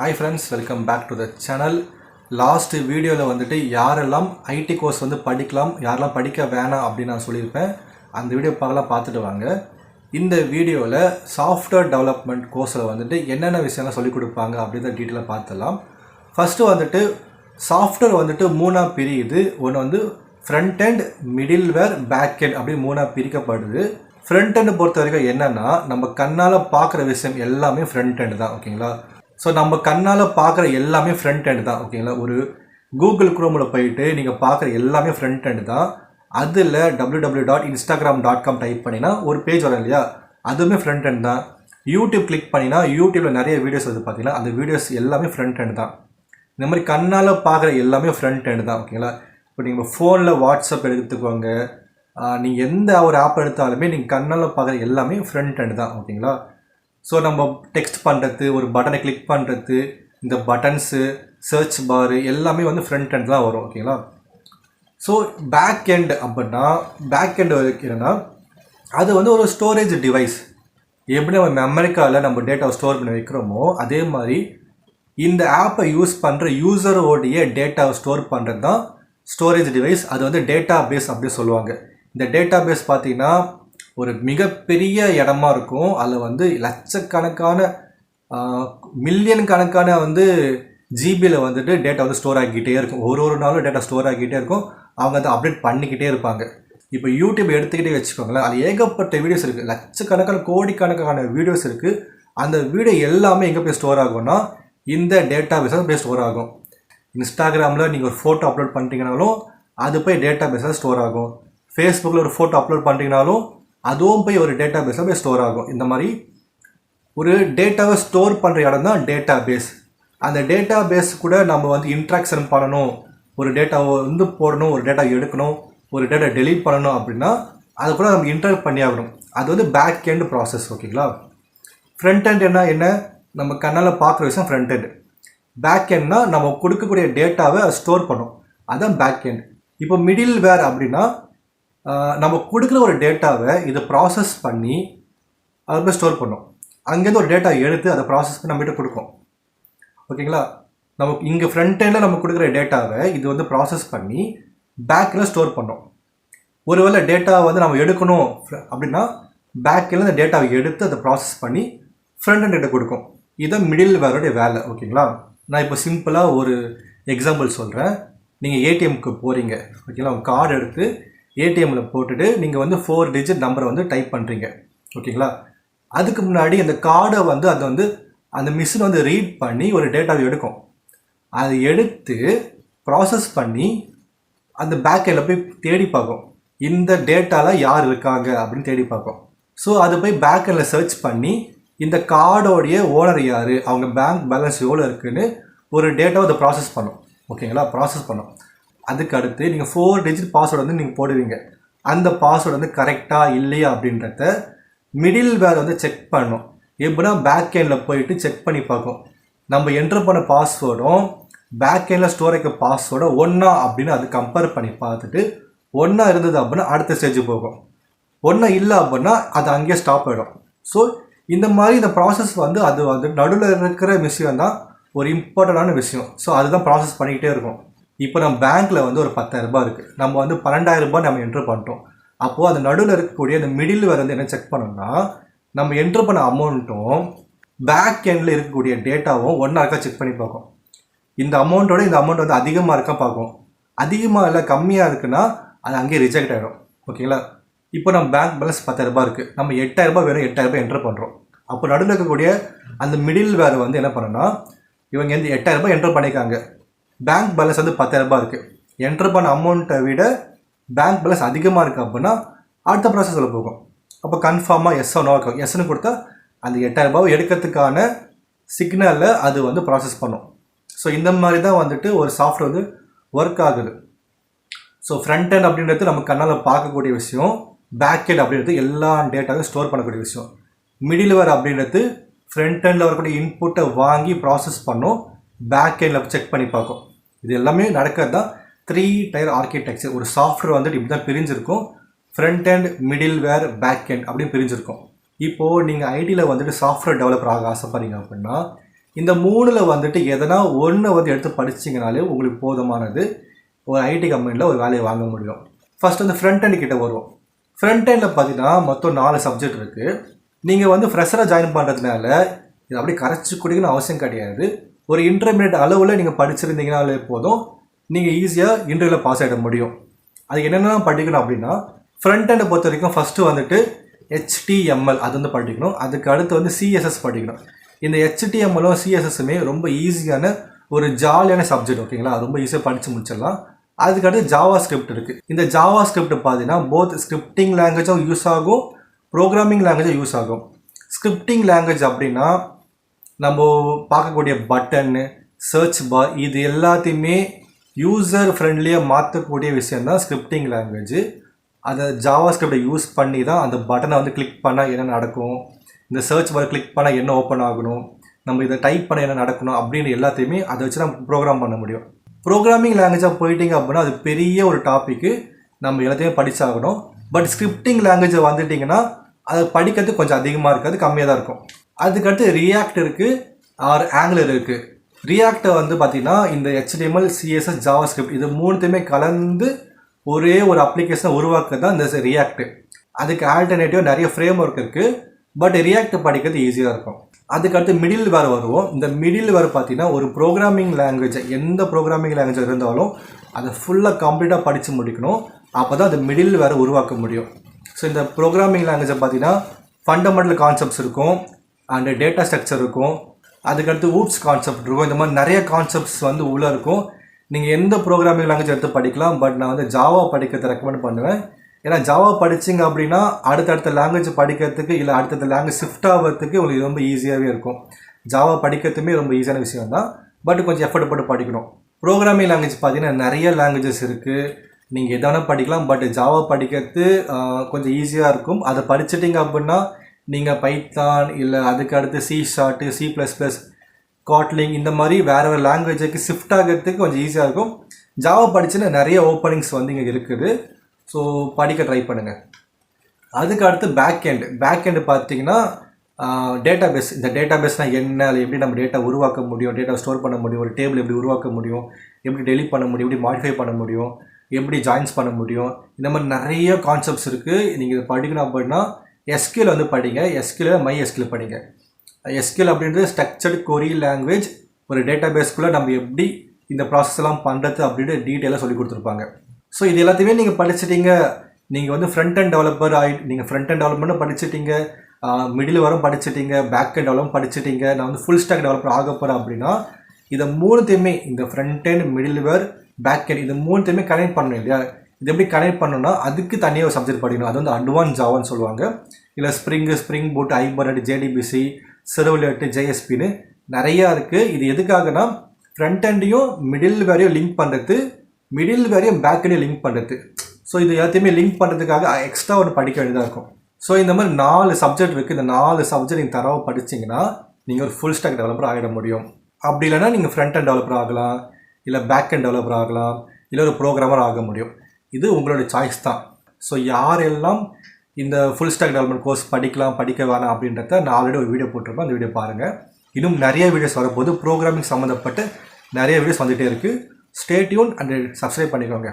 Hi friends, welcome back to the channel. Last video வந்துட்டு யாரெல்லாம் ID course வந்து படிக்கலாம் யாரெல்லாம் படிக்க வேணாம் அப்படின்னு நான் சொல்லியிருப்பேன். அந்த வீடியோ பார்த்துட்டு வாங்க. இந்த வீடியோவில் சாஃப்ட்வேர் டெவலப்மெண்ட் கோர்ஸில் வந்துட்டு என்னென்ன விஷயம்லாம் சொல்லிக் கொடுப்பாங்க அப்படின்ற டீட்டெயிலாக பார்த்துடலாம். ஃபஸ்ட்டு வந்துட்டு சாஃப்ட்வேர் வந்துட்டு மூணாக பிரியுது. ஒன்று வந்து ஃப்ரண்ட் எண்ட், மிடில் வேர், பேக் எண்ட் அப்படி மூணாக பிரிக்கப்படுது. ஃப்ரண்ட் எண்ட் பொறுத்த வரைக்கும் என்னென்னா நம்ம கண்ணால் பார்க்குற விஷயம் எல்லாமே ஃப்ரண்ட் எண்ட் தான். ஓகேங்களா? ஸோ நம்ம கண்ணால் பார்க்குற எல்லாமே ஃப்ரண்ட் எண்ட் தான். ஓகேங்களா? ஒரு கூகுள் குரோமில் போயிட்டு நீங்கள் பார்க்குற எல்லாமே ஃப்ரண்ட் எண்ட் தான். அதில் www.instagram.com டைப் பண்ணினா ஒரு பேஜ் வரும் இல்லையா, அதுவுமே ஃப்ரண்ட் எண்ட் தான். யூடியூப் கிளிக் பண்ணினா யூடியூப்பில் நிறைய வீடியோஸ் வந்து பார்த்தீங்கன்னா அந்த வீடியோஸ் எல்லாமே ஃப்ரண்ட் எண்ட் தான். இந்த மாதிரி கண்ணால் பார்க்குற எல்லாமே ஃப்ரண்ட் எண்ட் தான். ஓகேங்களா? இப்போ நீங்கள் ஃபோனில் வாட்ஸ்அப் எடுத்துக்கோங்க, நீங்கள் எந்த ஒரு ஆப் எடுத்தாலுமே நீங்கள் கண்ணால் பார்க்குற எல்லாமே ஃப்ரண்ட் எண்ட் தான். ஓகேங்களா? ஸோ நம்ம டெக்ஸ்ட் பண்ணுறது, ஒரு பட்டனை கிளிக் பண்ணுறது, இந்த பட்டன்ஸு, சர்ச் பாரு எல்லாமே வந்து ஃப்ரண்ட் எண்ட் தான் வரும். ஓகேங்களா? ஸோ பேக் எண்ட் அப்படின்னா, பேக் எண்ட் என்னன்னா அது வந்து ஒரு ஸ்டோரேஜ் டிவைஸ். எப்படி நம்ம மெமரி கார்டில் நம்ம டேட்டாவை ஸ்டோர் பண்ணி வைக்கிறோமோ அதே மாதிரி இந்த ஆப்பை யூஸ் பண்ணுற யூசரோடைய டேட்டாவை ஸ்டோர் பண்ணுறது தான் ஸ்டோரேஜ் டிவைஸ். அது வந்து டேட்டா பேஸ் அப்படின்னு சொல்லுவாங்க. இந்த டேட்டா பேஸ் பார்த்தீங்கன்னா ஒரு மிகப்பெரிய இடமா இருக்கும். அதில் வந்து லட்சக்கணக்கான மில்லியன் கணக்கான வந்து ஜிபியில் வந்துட்டு டேட்டா வந்து ஸ்டோர் ஆகிக்கிட்டே இருக்கும். ஒரு நாளும் டேட்டா ஸ்டோர் ஆகிக்கிட்டே இருக்கும். அவங்க அதை அப்டேட் பண்ணிக்கிட்டே இருப்பாங்க. இப்போ யூடியூப் எடுத்துக்கிட்டே வச்சுக்கோங்களேன், அது ஏகப்பட்ட வீடியோஸ் இருக்குது, லட்சக்கணக்கான கோடிக்கணக்கான வீடியோஸ் இருக்குது. அந்த வீடியோ எல்லாமே எங்கே போய் ஸ்டோர் ஆகும்னா இந்த டேட்டா பேஸாக போய் ஸ்டோர் ஆகும். இன்ஸ்டாகிராமில் நீங்கள் ஒரு ஃபோட்டோ அப்லோட் பண்ணிட்டீங்கனாலும் அது போய் டேட்டா பேஸாக ஸ்டோர் ஆகும். ஃபேஸ்புக்கில் ஒரு ஃபோட்டோ அப்லோட் பண்ணிட்டீங்கனாலும் அதுவும் போய் ஒரு டேட்டா பேஸாக போய் ஸ்டோர் ஆகும். இந்த மாதிரி ஒரு டேட்டாவை ஸ்டோர் பண்ணுற இடம் தான் டேட்டா பேஸ். அந்த டேட்டா பேஸ் கூட நம்ம வந்து இன்ட்ராக்ஷன் பண்ணணும், ஒரு டேட்டாவை வந்து போடணும், ஒரு டேட்டா எடுக்கணும், ஒரு டேட்டா டெலீட் பண்ணணும் அப்படின்னா அது கூட நம்ம இன்டராக்ட் பண்ணி ஆகணும். அது வந்து பேக் எண்ட் ப்ராசஸ். ஓகேங்களா? ஃப்ரண்ட் எண்ட் என்ன நம்ம கண்ணால் பார்க்குற விஷயம் ஃப்ரண்ட் எண்ட். பேக் எண்ட்னா நம்ம கொடுக்கக்கூடிய டேட்டாவை ஸ்டோர் பண்ணும், அதுதான் பேக் எண்ட். இப்போ மிடில் வேர் அப்படின்னா நம்ம கொடுக்குற ஒரு டேட்டாவை இதை ப்ராசஸ் பண்ணி அதை போய் ஸ்டோர் பண்ணோம். அங்கேருந்து ஒரு டேட்டா எடுத்து அதை ப்ராசஸ் பண்ணி நம்மகிட்ட கொடுக்கும். ஓகேங்களா? நமக்கு இங்கே ஃப்ரண்ட் எண்டில் நம்ம கொடுக்குற டேட்டாவை இது வந்து ப்ராசஸ் பண்ணி பேக்கில் ஸ்டோர் பண்ணோம். ஒருவேளை டேட்டாவை வந்து நம்ம எடுக்கணும் அப்படின்னா பேக்கில் இந்த டேட்டாவை எடுத்து அதை ப்ராசஸ் பண்ணி ஃப்ரண்ட் எண்ட் கிட்ட கொடுக்கும். இதுதான் மிடில் வேரோடைய வேலை. ஓகேங்களா? நான் இப்போ சிம்பிளாக ஒரு எக்ஸாம்பிள் சொல்கிறேன். நீங்கள் ஏடிஎம்க்கு போகிறீங்க. ஓகேங்களா? உங்கள் கார்டு எடுத்து ஏடிஎம்மில் போட்டுட்டு நீங்கள் வந்து 4 டிஜிட் நம்பரை வந்து டைப் பண்ணுறீங்க. ஓகேங்களா? அதுக்கு முன்னாடி அந்த கார்டை வந்து அதை வந்து அந்த மிஷின் வந்து ரீட் பண்ணி ஒரு டேட்டாவை எடுக்கும். அதை எடுத்து ப்ராசஸ் பண்ணி அந்த பேக் எண்டில் போய் தேடி பார்க்கும், இந்த டேட்டாவில் யார் இருக்காங்க அப்படின்னு தேடி பார்க்கும். ஸோ அது போய் பேக் எண்டில் சர்ச் பண்ணி இந்த கார்டோடைய ஓனர் யார், அவங்க பேங்க் பேலன்ஸ் எவ்வளோ இருக்குதுன்னு ஒரு டேட்டாவை அதை ப்ராசஸ் பண்ணும். ஓகேங்களா? ப்ராசஸ் பண்ணும். அதுக்கு அடுத்து நீங்கள் 4 டிஜிட் பாஸ்வேர்டு வந்து நீங்கள் போடுவீங்க. அந்த பாஸ்வேர்டு வந்து கரெக்டாக இல்லையா அப்படின்றத மிடில் வேர் வந்து செக் பண்ணும். எப்படின்னா பேக் எண்டில் போயிட்டு செக் பண்ணி பார்க்கும், நம்ம என்ட்ரு பண்ண பாஸ்வேர்டும் பேக் எண்டில் ஸ்டோர் ஆகிற பாஸ்வேர்டும் ஒன்றா அப்படின்னு அது கம்பேர் பண்ணி பார்த்துட்டு ஒன்றா இருந்தது அப்படின்னா அடுத்த ஸ்டேஜ் போகும். ஒன்றா இல்லை அப்படின்னா அது அங்கேயே ஸ்டாப் ஆகிடும். ஸோ இந்த மாதிரி இந்த ப்ராசஸ் வந்து அது வந்து நடுவில் இருக்கிற விஷயம் தான் ஒரு இம்பார்ட்டண்டான விஷயம். ஸோ அதுதான் ப்ராசஸ் பண்ணிக்கிட்டே இருக்கும். இப்போ நம்ம பேங்க்கில் வந்து ஒரு 10,000 ரூபாய் இருக்குது, நம்ம வந்து 12,000 ரூபாய் நம்ம என்ட்ரு பண்ணிட்டோம். அப்போது அந்த நடுவில் இருக்கக்கூடிய அந்த மிடில் வேர் வந்து என்ன செக் பண்ணோம்னா நம்ம என்ட்ரு பண்ண அமௌண்ட்டும் பேக் எண்டில் இருக்கக்கூடிய டேட்டாவும் ஒன்றா இருக்கா செக் பண்ணி பார்க்கும். இந்த அமௌண்ட்டோட இந்த அமௌண்ட் வந்து அதிகமாக இருக்கா பார்க்கும். அதிகமாக இல்லை கம்மியாக இருக்குன்னா அது அங்கேயே ரிஜெக்ட் ஆகிடும். ஓகேங்களா? இப்போ நம்ம பேங்க் பேலன்ஸ் 10,000 ரூபாய் இருக்குது, நம்ம 8,000 ரூபாய் வெறும் 8,000 ரூபாய் என்ட்ரு பண்ணுறோம். அப்போ நடுவில் இருக்கக்கூடிய அந்த மிடில் வேர் வந்து என்ன பண்ணோன்னா இவங்க வந்து 8,000 ரூபாய் என்ட்ரு பண்ணியிருக்காங்க, பேங்க் பேலன்ஸ் வந்து 10,000 ரூபாய் இருக்குது, என்ட்ரு பண்ண அமௌண்ட்டை விட பேங்க் பேலன்ஸ் அதிகமாக இருக்குது அப்படின்னா அடுத்த ப்ராசஸில் போகும். அப்போ கன்ஃபார்மாக எஸ் நோ இருக்கும். எஸ்ன்னு கொடுத்தா அந்த 8,000 ரூபாய் எடுக்கிறதுக்கான சிக்னலில் அது வந்து ப்ராசஸ் பண்ணும். ஸோ இந்த மாதிரி தான் வந்துட்டு ஒரு சாஃப்ட்வேர் வந்து ஒர்க் ஆகுது. ஸோ ஃப்ரண்ட் எண்ட் அப்படின்றது நம்ம கண்ணால் பார்க்கக்கூடிய விஷயம், பேக் எண்ட் அப்படின்றது எல்லா டேட்டாவும் ஸ்டோர் பண்ணக்கூடிய விஷயம். மிடில் வேர் அப்படின்றது ஃப்ரண்ட் எண்டில் வரக்கூடிய இன்புட்டை வாங்கி ப்ராசஸ் பண்ணும், பேக் எண்டில் செக் பண்ணி பார்க்கும். இது எல்லாமே நடக்கிறது தான் 3 டயர் ஆர்கிடெக்சர். ஒரு சாஃப்ட்வேர் வந்துட்டு இப்படி தான் பிரிஞ்சிருக்கும், ஃப்ரண்ட் எண்ட், மிடில் வேர், பேக் எண்ட் அப்படின்னு பிரிஞ்சிருக்கும். இப்போது நீங்கள் ஐடியில் வந்துட்டு சாஃப்ட்வேர் டெவலப்பர் ஆக ஆசைப்படுறீங்க அப்படின்னா இந்த மூணில் வந்துட்டு எதனா ஒன்று வந்து எடுத்து படிச்சிங்கனாலே உங்களுக்கு போதுமானது ஒரு ஐடி கம்பெனியில் ஒரு வேலையை வாங்க முடியும். ஃபஸ்ட் வந்து ஃப்ரண்ட் எண்ட் கிட்ட வருவோம். ஃப்ரண்ட் எண்டில் பார்த்தீங்கன்னா மொத்தம் 4 சப்ஜெக்ட் இருக்குது. நீங்கள் வந்து ஃப்ரெஷராக ஜாயின் பண்ணுறதுனால இது அப்படியே கரைச்சி குடிக்கணும்னு அவசியம் கிடையாது. ஒரு இன்டர்மீடியட் அளவில் நீங்கள் படிச்சிருந்தீங்கனாலே போதும், நீங்கள் ஈஸியாக இன்டர்வியூவில் பாஸ் ஆகிட முடியும். அதுக்கு என்னென்ன படிக்கணும் அப்படின்னா, ஃப்ரண்ட் எண்டை பொறுத்த வரைக்கும் ஃபஸ்ட்டு வந்துட்டு HTML அது வந்து படிக்கணும். அதுக்கு அடுத்து வந்து CSS படிக்கணும். இந்த HTMLம் CSSமே ரொம்ப ஈஸியான ஒரு ஜாலியான சப்ஜெக்ட், ஓகேங்களா? ரொம்ப ஈஸியாக படித்து முடிச்சிடலாம். அதுக்கடுத்து ஜாவா ஸ்கிரிப்ட் இருக்குது. இந்த ஜாவா ஸ்கிரிப்ட் பார்த்தீங்கன்னா போத் ஸ்கிரிப்டிங் லாங்குவேஜும் யூஸ் ஆகும், ப்ரோக்ராமிங் லாங்குவேஜும் யூஸ் ஆகும். ஸ்கிரிப்டிங் லாங்குவேஜ் அப்படின்னா நம்ம பார்க்கக்கூடிய பட்டன்னு, சர்ச் பார், இது எல்லாத்தையுமே யூசர் ஃப்ரெண்ட்லியாக மாற்றக்கூடிய விஷயந்தான் ஸ்கிரிப்டிங் லாங்குவேஜ். அதை ஜாவா ஸ்கிரிப்டை யூஸ் பண்ணி தான் அந்த பட்டனை வந்து கிளிக் பண்ணால் என்ன நடக்கும், இந்த சர்ச் பார் கிளிக் பண்ணால் என்ன ஓப்பன் ஆகணும், நம்ம இதை டைப் பண்ண என்ன நடக்கணும் அப்படின்னு எல்லாத்தையுமே அதை வச்சு நம்ம ப்ரோக்ராம் பண்ண முடியும். ப்ரோக்ராமிங் லாங்குவேஜாக போயிட்டீங்க அப்படின்னா அது பெரிய ஒரு டாப்பிக்கு, நம்ம எல்லாத்தையுமே படித்தாகணும். பட் ஸ்கிரிப்டிங் லாங்குவேஜை வந்துட்டிங்கன்னா அது படிக்கிறதுக்கு கொஞ்சம் அதிகமாக இருக்காது, கம்மியாக தான் இருக்கும். அதுக்கடுத்து ரியாக்ட் இருக்குது ஆர் ஆங்குலர் இருக்குது. ரியாக்டை வந்து பார்த்திங்கன்னா இந்த HTML, CSS, ஜாவா ஸ்கிரிப்ட் இது மூணுத்தையுமே கலந்து ஒரே ஒரு அப்ளிகேஷனை உருவாக்குறது தான் இந்த ரியாக்ட். அதுக்கு ஆல்டர்னேட்டிவாக நிறைய ஃப்ரேம் ஒர்க் இருக்குது, பட் ரியாக்ட் படிக்கிறது ஈஸியாக இருக்கும். அதுக்கடுத்து மிடில் வேர் வருவோம். இந்த மிடில் வேர் பார்த்தீங்கன்னா ஒரு ப்ரோக்ராமிங் லாங்குவேஜ், எந்த ப்ரோக்ராமிங் லாங்குவேஜ் இருந்தாலும் அதை ஃபுல்லாக கம்ப்ளீட்டாக படித்து முடிக்கணும். அப்போ தான் அந்த மிடில் வேர் உருவாக்க முடியும். ஸோ இந்த ப்ரோக்ராமிங் லாங்குவேஜை பார்த்தீங்கன்னா ஃபண்டமெண்டல் கான்செப்ட்ஸ் இருக்கும், அண்ட் டேட்டா ஸ்ட்ரக்சர் இருக்கும், அதுக்கடுத்து ஊப்ஸ் கான்செப்ட் இருக்கும். இந்த மாதிரி நிறைய கான்செப்ட்ஸ் வந்து உள்ளே இருக்கும். நீங்கள் எந்த ப்ரோக்ராமிங் லாங்குவேஜ் எடுத்து படிக்கலாம், பட் நான் வந்து ஜாவா படிக்கிறத ரெக்கமெண்ட் பண்ணுவேன். ஏன்னா ஜாவா படிச்சிங்க அப்படின்னா அடுத்தடுத்த லாங்குவேஜ் படிக்கிறதுக்கு இல்லை அடுத்தடுத்த லாங்குவேஜ் ஷிஃப்ட் ஆகிறதுக்கு உங்களுக்கு ரொம்ப ஈஸியாகவே இருக்கும். ஜாவா படிக்கிறதுமே ரொம்ப ஈஸியான விஷயம் தான், பட் கொஞ்சம் எஃபர்ட் போட்டு படிக்கணும். ப்ரோக்ராமிங் லாங்குவேஜ் பார்த்தீங்கன்னா நிறைய லாங்குவேஜஸ் இருக்குது, நீங்கள் எதை வேணால் படிக்கலாம். பட் ஜாவா படிக்கிறது கொஞ்சம் ஈஸியாக இருக்கும். அதை படிச்சிட்டிங்க அப்படின்னா நீங்கள் பைத்தான் இல்லை அதுக்கு அடுத்து C#, C++, காட்லிங் இந்த மாதிரி வேறு வேறு லாங்குவேஜுக்கு ஷிஃப்ட் ஆகிறதுக்கு கொஞ்சம் ஈஸியாக இருக்கும். ஜாவா படிச்சுன்னா நிறைய ஓப்பனிங்ஸ் வந்து இங்கே இருக்குது. ஸோ படிக்க ட்ரை பண்ணுங்கள். அதுக்கு அடுத்து பேக் எண்டு பார்த்தீங்கன்னா டேட்டாபேஸ். இந்த டேட்டாபேஸ்னால் என்ன, அது எப்படி நம்ம டேட்டா உருவாக்க முடியும், டேட்டா ஸ்டோர் பண்ண முடியும், ஒரு டேபிள் எப்படி உருவாக்க முடியும், எப்படி டெலிட் பண்ண முடியும், எப்படி மாடிஃபை பண்ண முடியும், எப்படி ஜாயின்ஸ் பண்ண முடியும், இந்த மாதிரி நிறைய கான்செப்ட்ஸ் இருக்குது. நீங்கள் இதை படிக்கணும் அப்படின்னா SQL வந்து படிங்க. SQL MySQL படிங்க. SQL அப்படின்றது ஸ்ட்ரக்சர்டு கொரி லாங்குவேஜ். ஒரு டேட்டாபேஸ்க்குள்ளே நம்ம எப்படி இந்த ப்ராசஸ் எல்லாம் பண்ணுறது அப்படின்ட்டு டீட்டெயிலாக சொல்லி கொடுத்துருப்பாங்க. ஸோ இது எல்லாத்தையுமே நீங்கள் படிச்சிட்டிங்க, நீங்கள் வந்து ஃப்ரண்ட் அண்ட் டெவலப்பர் நீங்கள் ஃப்ரண்ட் அண்ட் டெவலப்மெண்ட்டும் படிச்சிட்டிங்க, மிடில் வரும் படிச்சிட்டிங்க, பேக் அண்ட் டெவலப்மெண்ட் படிச்சிட்டிங்க, நான் வந்து ஃபுல் ஸ்டாக் டெவலப்பர் ஆக போகிறேன் அப்படின்னா இதை மூணுத்தையுமே, இந்த front end, middleware, back end, இது மூணுத்தையுமே கனெக்ட் பண்ணணும் இல்லையா? இது எப்படி கனெக்ட் பண்ணணும்னா அதுக்கு தனியாக ஒரு சப்ஜெக்ட் படிக்கணும். அது வந்து அட்வான்ஸ் ஜாவான்னு சொல்லுவாங்க. இல்லை ஸ்ப்ரிங் பூட், ஹைபர்னெட், JDBC, செர்வ்லெட், JSPன்னு நிறையா இருக்குது. இது எதுக்காகனா ஃப்ரண்ட் அண்டையும் மிடில் வேரையும் லிங்க் பண்ணுறது, மிடில் வேரையும் பேக் அண்டையும் லிங்க் பண்ணுறது. ஸோ இது எல்லாத்தையுமே லிங்க் பண்ணுறதுக்காக எக்ஸ்ட்ரா ஒன்று படிக்க வேண்டியதாக இருக்கும். ஸோ இந்த மாதிரி 4 சப்ஜெக்ட் இருக்குது. இந்த 4 சப்ஜெக்ட் நீங்கள் தரவாக படிச்சிங்கன்னா நீங்கள் ஒரு ஃபுல் ஸ்டாக் டெவலப்பர் ஆகிட முடியும். அப்படி இல்லைனா நீங்கள் ஃப்ரண்ட் அண்ட் டெவலப்பர் ஆகலாம், இல்லை பேக் அண்ட் டெவலப்பர் ஆகலாம், இல்லை ஒரு ப்ரோக்ராமர் ஆக முடியும். இது உங்களோட சாய்ஸ் தான். ஸோ யாரெல்லாம் இந்த ஃபுல் ஸ்டாக் டெவலப்மெண்ட் கோர்ஸ் படிக்கலாம், படிக்க வேணாம் அப்படின்றத நான் ஆல்ரெடி ஒரு வீடியோ போட்டிருப்பேன். அந்த வீடியோ பாருங்கள். இன்னும் நிறைய வீடியோஸ் வரப்போது, ப்ரோக்ராமிங் சம்மந்தப்பட்ட நிறைய வீடியோஸ் வந்துகிட்டே இருக்குது. ஸ்டே டியூன் அண்ட் சப்ஸ்கிரைப் பண்ணிக்கோங்க.